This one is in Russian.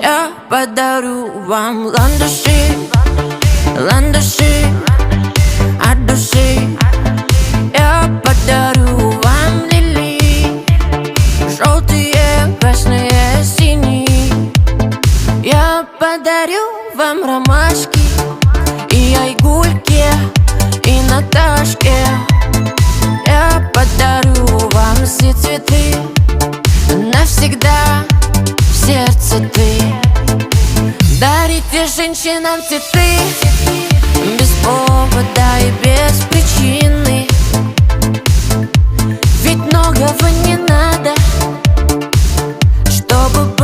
Я подарю вам ландыши, ландыши от души. Я подарю вам лилии, желтые, красные, синие. Я подарю вам ромашки и айгульки, и Наташке. Я подарю вам все цветы, навсегда в сердце ты. Дарите женщинам цветы без повода и без причины, ведь многого не надо, чтобы